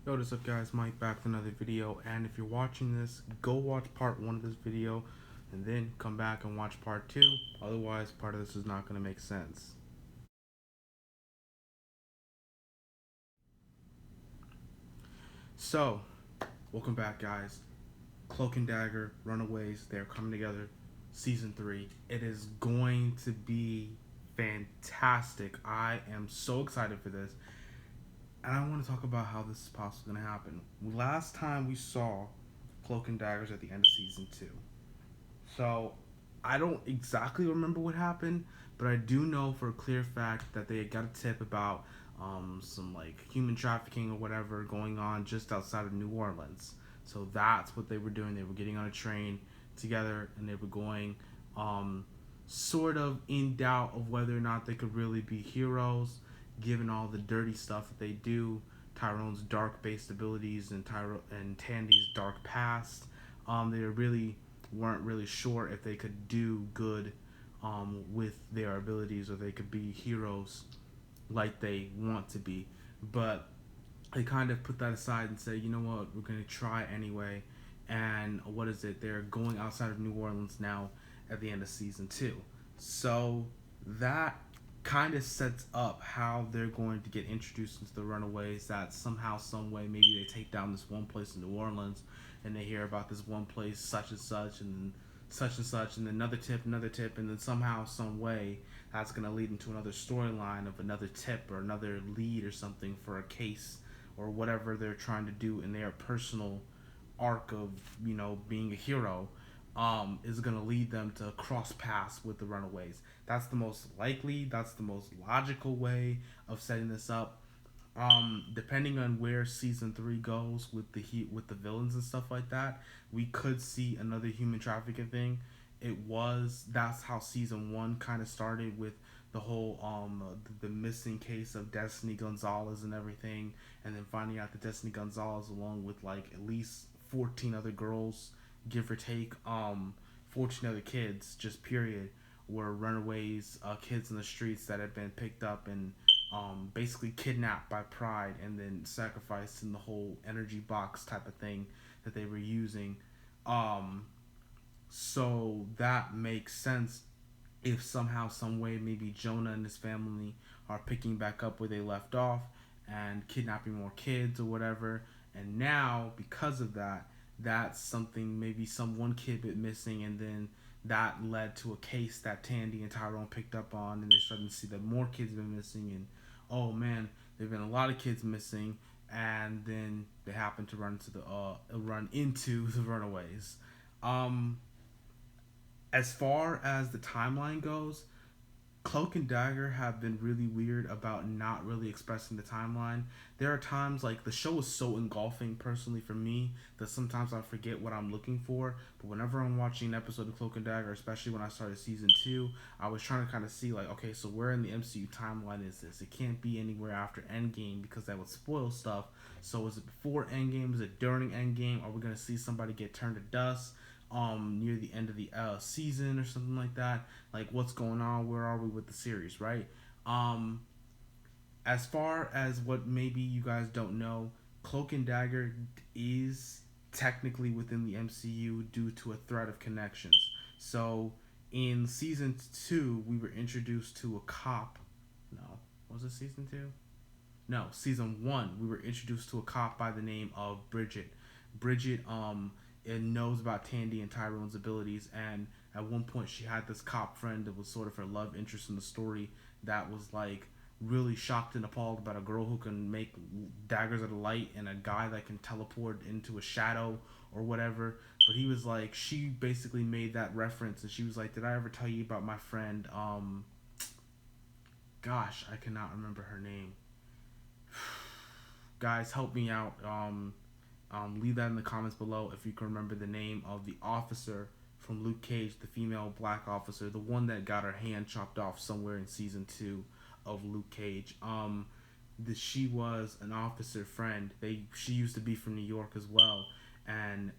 Yo, what's up guys, Mike back with another video, and if you're watching this, go watch part 1 of this video, and then come back and watch part 2, otherwise part of this is not going to make sense. So, welcome back guys. Cloak and Dagger, Runaways, they're coming together, Season 3. It is going to be fantastic. I am so excited for this, and I want to talk about how this is possibly going to happen. Last time we saw Cloak and Daggers at the end of Season 2. So I don't exactly remember what happened, but I do know for a clear fact that they got a tip about some like human trafficking or whatever going on just outside of New Orleans. So that's what they were doing. They were getting on a train together and they were going sort of in doubt of whether or not they could really be heroes given all the dirty stuff that they do. Tyrone's dark based abilities and Tandy's dark past. They weren't really sure if they could do good with their abilities or they could be heroes like they want to be. But they kind of put that aside and say, you know what, we're going to try anyway. And what is it? They're going outside of New Orleans now at the end of season 2. So that kind of sets up how they're going to get introduced into the Runaways. That somehow, some way, maybe they take down this one place in New Orleans, and they hear about this one place, such, and such, and another tip, and then somehow, some way, that's going to lead into another storyline of another tip or another lead or something for a case or whatever they're trying to do in their personal arc of being a hero, is going to lead them to cross paths with the Runaways. That's the most likely, that's the most logical way of setting this up. Depending on where season 3 goes with the villains and stuff like that, we could see another human trafficking thing. That's how season 1 kind of started with the whole the missing case of Destiny Gonzalez and everything, and then finding out that Destiny Gonzalez, along with like at least 14 other girls, give or take, 14 other kids, just period, were runaways, kids in the streets that had been picked up and basically kidnapped by Pride and then sacrificed in the whole energy box type of thing that they were using. Um, so that makes sense if somehow, some way, maybe Jonah and his family are picking back up where they left off and kidnapping more kids or whatever. And now, because of that, that's something, maybe some one kid bit missing, and then that led to a case that Tandy and Tyrone picked up on, and they're starting to see that more kids have been missing, and oh man, there've been a lot of kids missing, and then they happen to run into the Runaways. Um, as far as the timeline goes, Cloak and Dagger have been really weird about not really expressing the timeline. There are times, like, the show is so engulfing personally for me that sometimes I forget what I'm looking for. But whenever I'm watching an episode of Cloak and Dagger, especially when I started season 2, I was trying to kind of see, like, okay, so where in the MCU timeline is this? It can't be anywhere after Endgame because that would spoil stuff. So is it before Endgame? Is it during Endgame? Are we going to see somebody get turned to dust near the end of the season or something like that? Like, what's going on? Where are we with the series, right? um as far as what maybe you guys don't know, Cloak and Dagger is technically within the MCU due to a thread of connections. So in season 2 we were introduced to a cop. No, was it season 2? No, season 1 we were introduced to a cop by the name of Bridget. Bridget it knows about Tandy and Tyrone's abilities, and at one point she had this cop friend that was sort of her love interest in the story, that was like really shocked and appalled about a girl who can make daggers out of light and a guy that can teleport into a shadow or whatever. But he was like, she basically made that reference and she was like, did I ever tell you about my friend, gosh, I cannot remember her name. Guys, help me out. Leave that in the comments below if you can remember the name of the officer from Luke Cage, the female black officer, the one that got her hand chopped off somewhere in season 2 of Luke Cage. She was an officer friend. She used to be from New York as well, and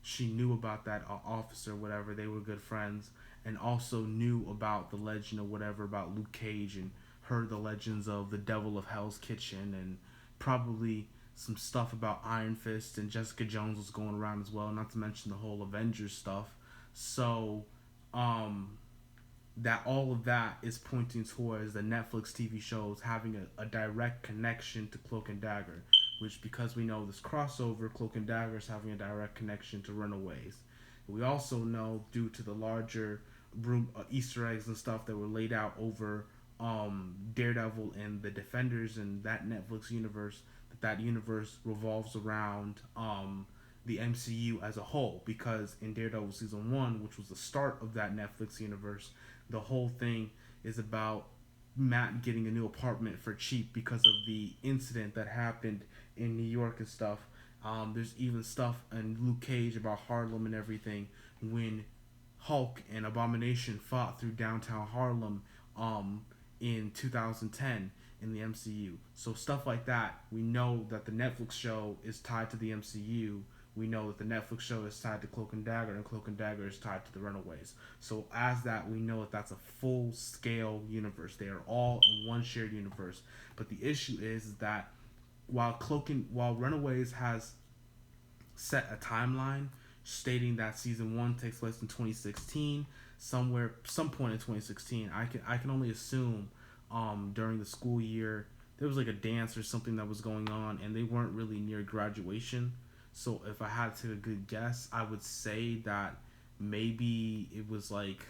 she knew about that officer, whatever. They were good friends, and also knew about the legend or whatever about Luke Cage, and heard the legends of the Devil of Hell's Kitchen, and probably some stuff about Iron Fist and Jessica Jones was going around as well, not to mention the whole Avengers stuff. So, um, that all of that is pointing towards the Netflix TV shows having a direct connection to Cloak and Dagger, which, because we know this crossover, Cloak and Dagger is having a direct connection to Runaways. We also know, due to the larger Easter eggs and stuff that were laid out over Daredevil and the Defenders and that Netflix universe, that universe revolves around the MCU as a whole. Because in Daredevil season 1, which was the start of that Netflix universe, the whole thing is about Matt getting a new apartment for cheap because of the incident that happened in New York and stuff. There's even stuff in Luke Cage about Harlem and everything, when Hulk and Abomination fought through downtown Harlem in 2010 in the MCU. So stuff like that. We know that the Netflix show is tied to the MCU. We know that the Netflix show is tied to Cloak and Dagger, and Cloak and Dagger is tied to the Runaways. So as that, we know that that's a full-scale universe. They are all in one shared universe. But the issue is that while Runaways has set a timeline stating that season 1 takes place in 2016, some point in 2016, I can only assume during the school year there was like a dance or something that was going on, and they weren't really near graduation. So if I had to take a good guess, I would say that maybe it was like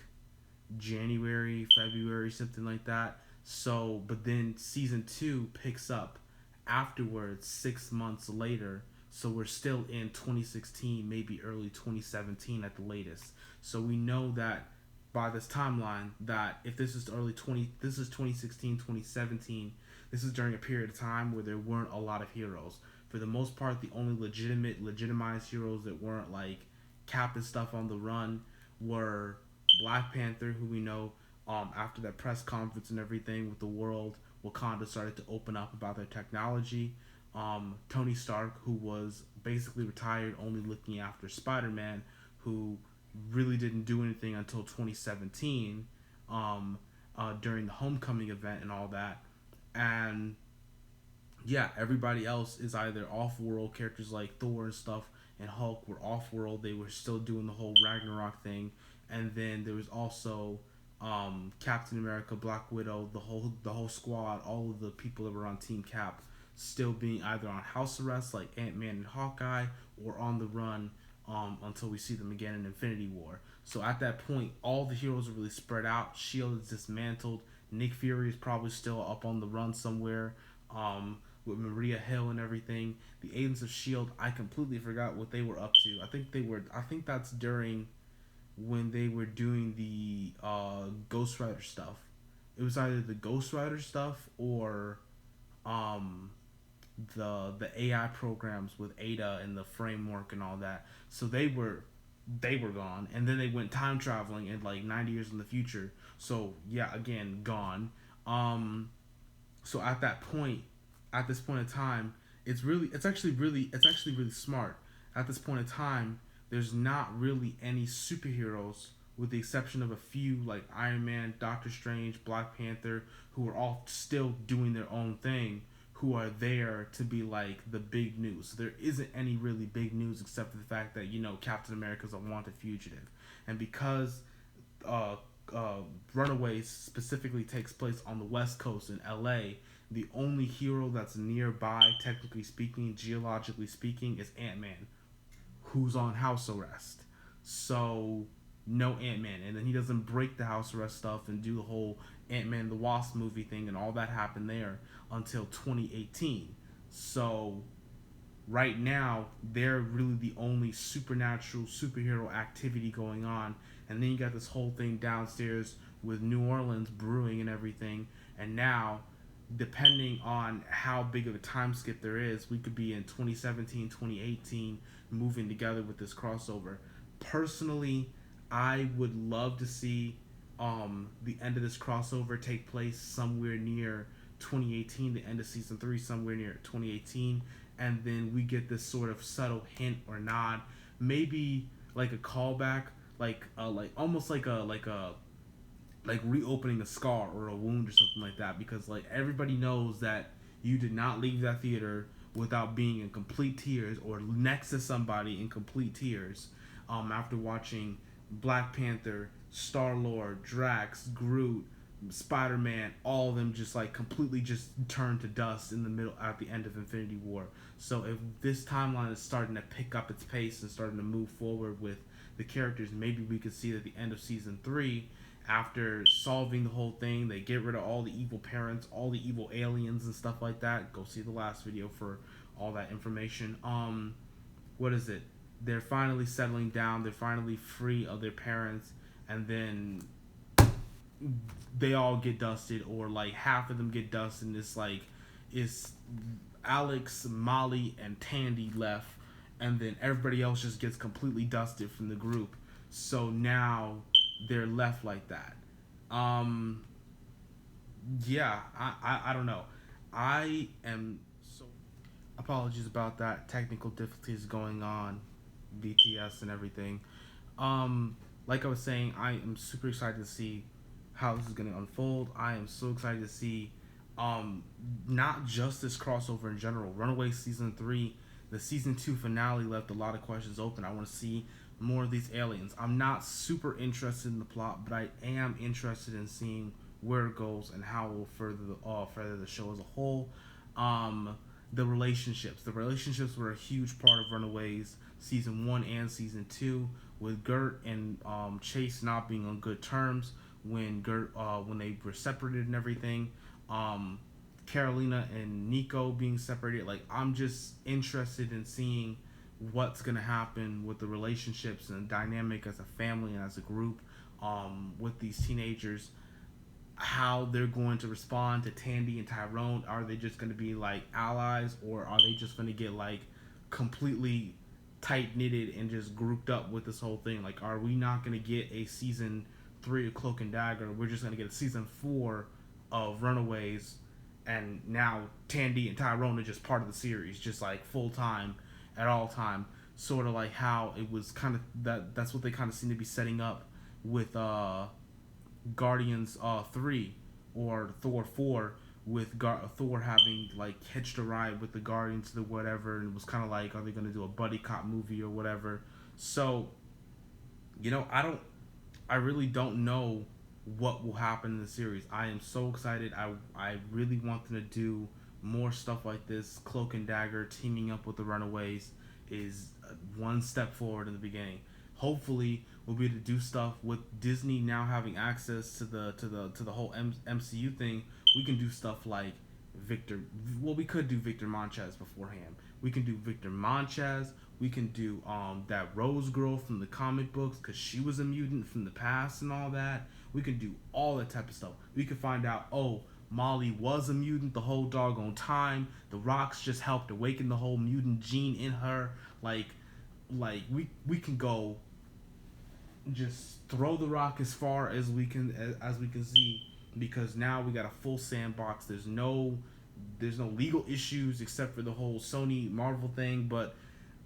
January, February, something like that. So, but then season 2 picks up afterwards, 6 months later. So we're still in 2016, maybe early 2017 at the latest. So we know that by this timeline, that if this is this is 2016, 2017, this is during a period of time where there weren't a lot of heroes. For the most part, the only legitimized heroes that weren't like Cap and stuff on the run were Black Panther, who we know after that press conference and everything with the world, Wakanda started to open up about their technology. Tony Stark, who was basically retired, only looking after Spider-Man, who really didn't do anything until 2017 during the Homecoming event and all that. And yeah, everybody else is either off-world. Characters like Thor and stuff and Hulk were off-world. They were still doing the whole Ragnarok thing. And then there was also Captain America, Black Widow, the whole squad, all of the people that were on Team Cap, still being either on house arrest like Ant-Man and Hawkeye, or on the run until we see them again in Infinity War. So at that point, all the heroes are really spread out. S.H.I.E.L.D. is dismantled. Nick Fury is probably still up on the run somewhere with Maria Hill and everything. The Agents of S.H.I.E.L.D., I completely forgot what they were up to. I think that's during when they were doing the Ghost Rider stuff. It was either the Ghost Rider stuff or the AI programs with Ada and the framework and all that. So they were gone, and then they went time traveling in like 90 years in the future. So yeah, again gone. So at this point in time, it's actually really smart. At this point in time, there's not really any superheroes, with the exception of a few like Iron Man, Doctor Strange, Black Panther, who are all still doing their own thing, who are there to be like the big news. So there isn't any really big news except for the fact that, Captain America's a wanted fugitive. And because Runaways specifically takes place on the West Coast in LA, the only hero that's nearby, technically speaking, geologically speaking, is Ant-Man, who's on house arrest. So no Ant-Man. And then he doesn't break the house arrest stuff and do the whole Ant-Man the Wasp movie thing, and all that happened there until 2018. So right now, they're really the only supernatural superhero activity going on. And then you got this whole thing downstairs with New Orleans brewing and everything. And now, depending on how big of a time skip there is, we could be in 2017, 2018, moving together with this crossover. Personally, I would love to see the end of this crossover take place somewhere near 2018, the end of season 3 somewhere near 2018, and then we get this sort of subtle hint or nod, maybe like a callback, like almost like reopening a scar or a wound or something like that, because like everybody knows that you did not leave that theater without being in complete tears or next to somebody in complete tears. After watching Black Panther, Star Lord, Drax, Groot, Spider Man, all of them just like completely just turned to dust in the middle at the end of Infinity War. So if this timeline is starting to pick up its pace and starting to move forward with the characters, maybe we could see at the end of season 3, after solving the whole thing, they get rid of all the evil parents, all the evil aliens and stuff like that. Go see the last video for all that information. What is it? They're finally settling down. They're finally free of their parents, and then they all get dusted, or like half of them get dusted. And it's like, it's Alex, Molly, and Tandy left, and then everybody else just gets completely dusted from the group. So now they're left like that. Um, yeah, I don't know. I am so apologies about that. Technical difficulties going on, BTS and everything. Like I was saying, I am super excited to see how this is going to unfold. I am so excited to see not just this crossover in general. Runaways season 3, the season 2 finale left a lot of questions open. I want to see more of these aliens. I'm not super interested in the plot, but I am interested in seeing where it goes and how it will further the show as a whole. The relationships were a huge part of Runaways season 1 and season 2, with Gert and Chase not being on good terms when they were separated and everything. Carolina and Nico being separated. Like, I'm just interested in seeing what's gonna happen with the relationships and dynamic as a family and as a group, with these teenagers, how they're going to respond to Tandy and Tyrone. Are they just going to be like allies, or are they just going to get like completely tight knitted and just grouped up with this whole thing? Like, are we not going to get a season 3 of Cloak and Dagger? We're just going to get a season 4 of Runaways, and now Tandy and Tyrone are just part of the series, just like full time at all time. Sort of like how it was kind of that's what they kind of seem to be setting up with Guardians 3 or Thor 4, with Thor having like hitched a ride with the Guardians to whatever, and it was kind of like, are they going to do a buddy cop movie or whatever? So, I really don't know what will happen in the series. I am so excited. I really want them to do more stuff like this. Cloak and Dagger teaming up with the Runaways is one step forward in the beginning. Hopefully, we'll be able to do stuff with Disney now having access to the whole MCU thing. We can do stuff like Victor. Well, we could do Victor Monchaz beforehand. We can do Victor Monchaz. We can do that Rose girl from the comic books, because she was a mutant from the past and all that. We can do all that type of stuff. We can find out, oh, Molly was a mutant the whole doggone time. The rocks just helped awaken the whole mutant gene in her. Like we can go, just throw the rock as far as we can see, because now we got a full sandbox. There's no legal issues except for the whole Sony Marvel thing. But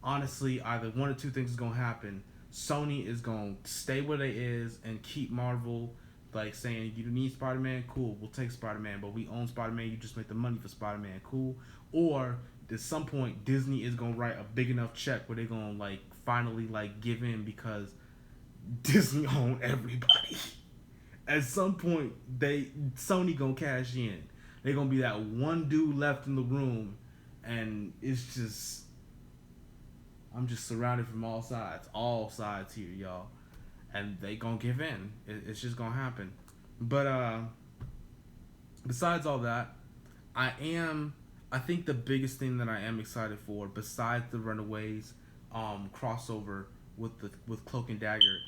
honestly, either one or two things is gonna happen. Sony is gonna stay where they is and keep Marvel, like saying, you need Spider-Man, cool, we'll take Spider-Man, but we own Spider-Man, you just make the money for Spider-Man, cool. Or at some point Disney is gonna write a big enough check where they're gonna like finally like give in, because Disney own everybody. At some point, Sony gonna cash in. They gonna be that one dude left in the room, and it's just, I'm just surrounded from all sides here, y'all, and they gonna give in. It's just gonna happen. But besides all that, I think the biggest thing that I am excited for, besides the Runaways crossover with Cloak and Dagger,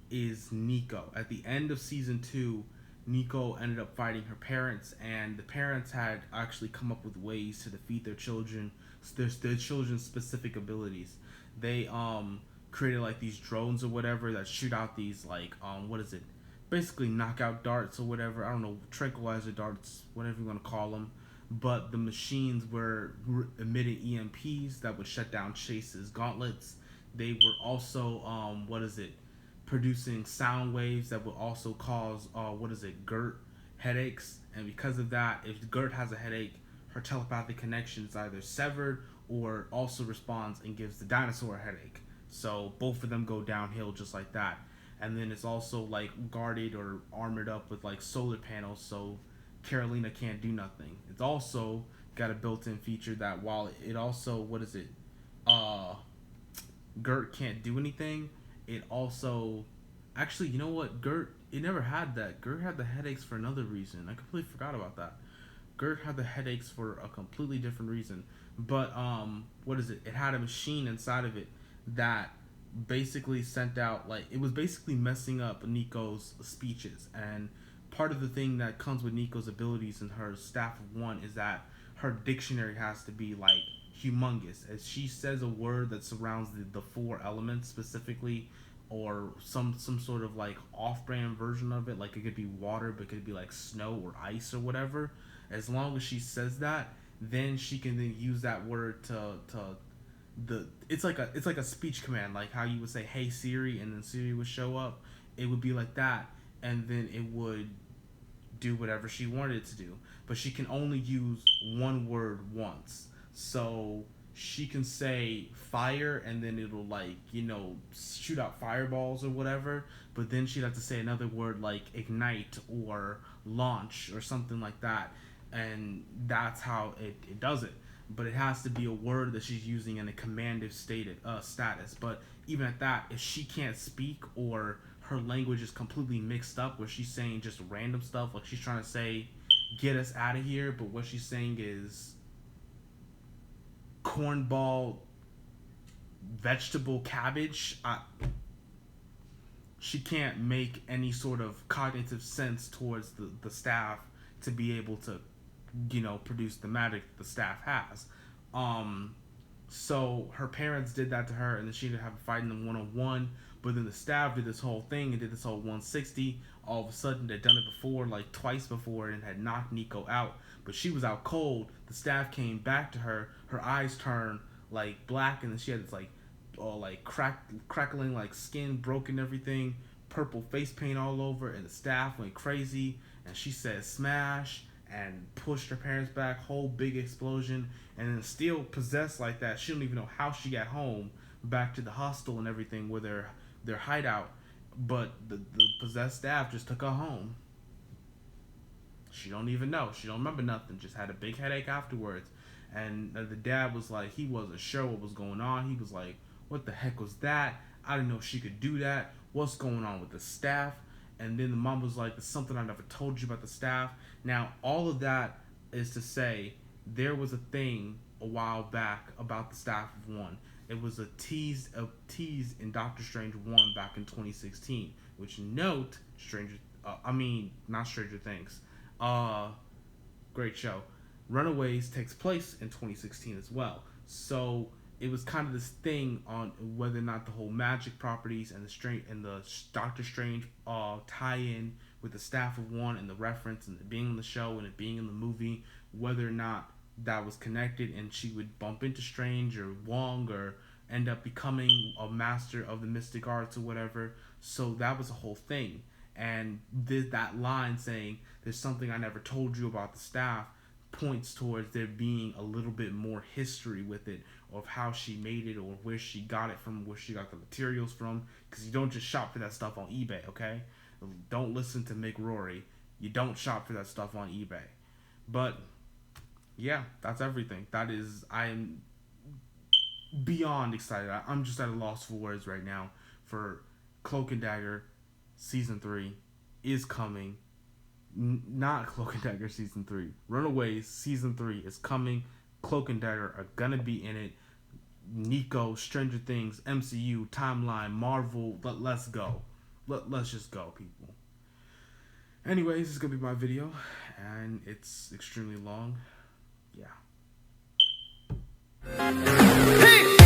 is Nico. At the end of season 2, Nico ended up fighting her parents, and the parents had actually come up with ways to defeat their children's specific abilities. They created like these drones or whatever that shoot out these like what is it? Basically knockout darts or whatever. I don't know, tranquilizer darts, whatever you want to call them. But the machines were emitting EMPs that would shut down Chase's gauntlets. They were also producing sound waves that would also cause Gert headaches. And because of that, if Gert has a headache, her telepathic connection is either severed or also responds and gives the dinosaur a headache. So both of them go downhill just like that. And then it's also like guarded or armored up with like solar panels, so Carolina can't do nothing. It's also got a built-in feature that while it also, what is it, Gert can't do anything, it also, actually, you know what, Gert, it never had that. Gert had the headaches for another reason. I completely forgot about that. Gert had the headaches for a completely different reason. But what is it? It had a machine inside of it that basically sent out, like, it was basically messing up Nico's speeches. And part of the thing that comes with Nico's abilities and her staff of one is that her dictionary has to be like humongous. As she says a word that surrounds the four elements specifically, or some sort of like off-brand version of it, like it could be water, but it could be like snow or ice or whatever. As long as she says that, then she can then use that word to it's like a speech command, like how you would say hey Siri and then Siri would show up. It would be like that, and then it would do whatever she wanted it to do. But she can only use one word once. So she can say fire and then it'll like, shoot out fireballs or whatever, but then she'd have to say another word like ignite or launch or something like that. And that's how it does it. But it has to be a word that she's using in a commandative status. But even at that, if she can't speak or her language is completely mixed up where she's saying just random stuff, like she's trying to say get us out of here, but what she's saying is cornball vegetable cabbage, she can't make any sort of cognitive sense towards the staff to be able to produce the magic the staff has. So her parents did that to her, and then she ended up having fighting them one-on-one. But then the staff did this whole thing and did this whole 160. All of a sudden, they'd done it before, like twice before, and had knocked Nico out. But she was out cold. The staff came back to her. Her eyes turned like black, and then she had this like crackling like skin, broken everything, purple face paint all over, and the staff went crazy. And she said smash and pushed her parents back. Whole big explosion, and then still possessed like that. She don't even know how she got home back to the hostel and everything where their hideout, but the possessed staff just took her home. She don't even know. She don't remember nothing. Just had a big headache afterwards. And the dad was like, he wasn't sure what was going on. He was like, what the heck was that? I didn't know she could do that. What's going on with the staff? And then the mom was like, there's something I never told you about the staff. Now, all of that is to say there was a thing a while back about the staff of one. It was a tease in Doctor Strange 1 back in 2016. Which note, not Stranger Things. Great show. Runaways takes place in 2016 as well. So it was kind of this thing on whether or not the whole magic properties and the Doctor Strange tie-in with the staff of one and the reference and it being in the show and it being in the movie, whether or not that was connected and she would bump into Strange or Wong or end up becoming a master of the mystic arts or whatever. So that was a whole thing. And that line saying, there's something I never told you about the staff, points towards there being a little bit more history with it of how she made it or where she got it from, where she got the materials from. Because you don't just shop for that stuff on eBay, okay? Don't listen to Mick Rory. You don't shop for that stuff on eBay. But yeah, that's everything. I am beyond excited. I'm just at a loss for words right now for Cloak and Dagger Season 3 is coming. Not Cloak and Dagger Season 3. Runaways Season 3 is coming. Cloak and Dagger are gonna be in it. Nico, Stranger Things, MCU, Timeline, Marvel. Let's go. Let's just go, people. Anyways, this is gonna be my video, and it's extremely long. Yeah. Hey!